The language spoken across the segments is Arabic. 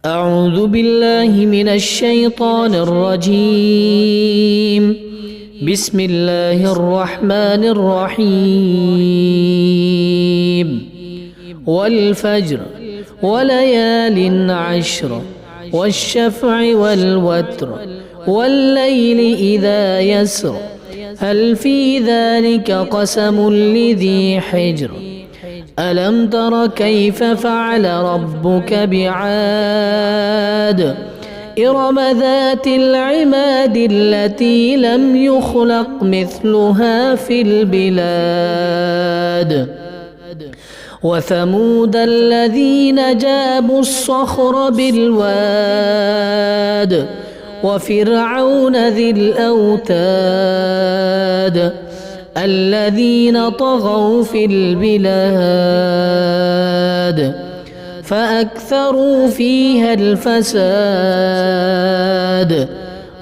أعوذ بالله من الشيطان الرجيم. بسم الله الرحمن الرحيم. والفجر وليال عشر والشفع والوتر والليل إذا يسر هل في ذلك قسم لذي حجر ألم تر كيف فعل ربك بعاد إرم ذات العماد التي لم يخلق مثلها في البلاد وثمود الذين جابوا الصخر بالواد وفرعون ذي الأوتاد الذين طغوا في البلاد فأكثروا فيها الفساد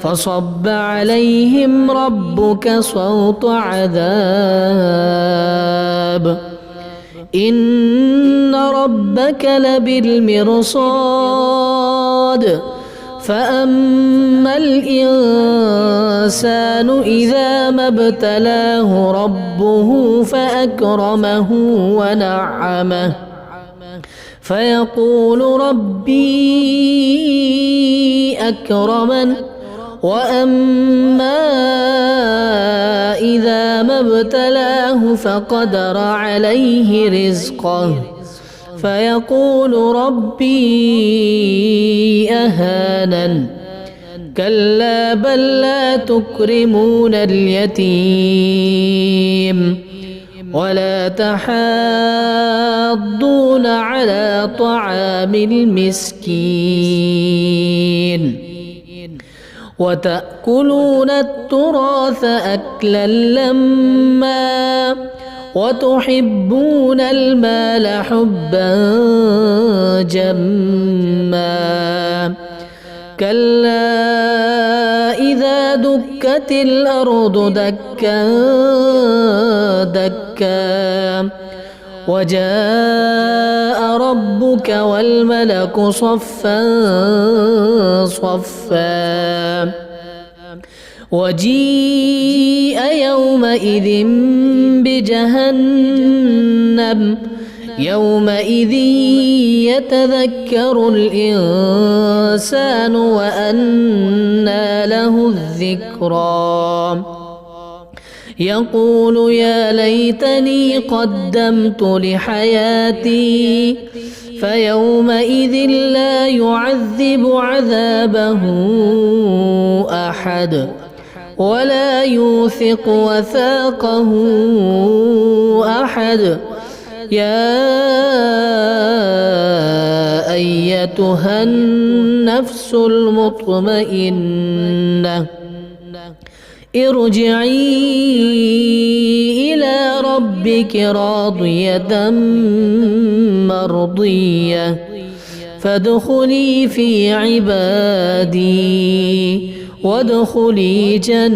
فصب عليهم ربك صوت عذاب إن ربك لبالمرصاد فأما الإنسان إذا ما ابتلاه ربه فأكرمه ونعمه فيقول ربي أكرمن وأما إذا ما ابتلاه فقدر عليه رزقه فيقول ربي أهانن كلا بل لا تكرمون اليتيم ولا تحاضون على طعام المسكين وتأكلون التراث أكلا لما وتحبون المال حبا جما كلا إذا دكت الأرض دكا دكا وجاء ربك والملك صفا صفا وجيء يومئذ بجهنم يومئذ يتذكر الإنسان وأنى له الذكرى يقول يا ليتني قدمت لحياتي فيومئذ لا يعذب عذابه أحد ولا يوثق وثاقه أحد يا أيتها النفس المطمئنة ارجعي إلى ربك راضية مرضية فادخلي في عبادي وادخلي جنتي.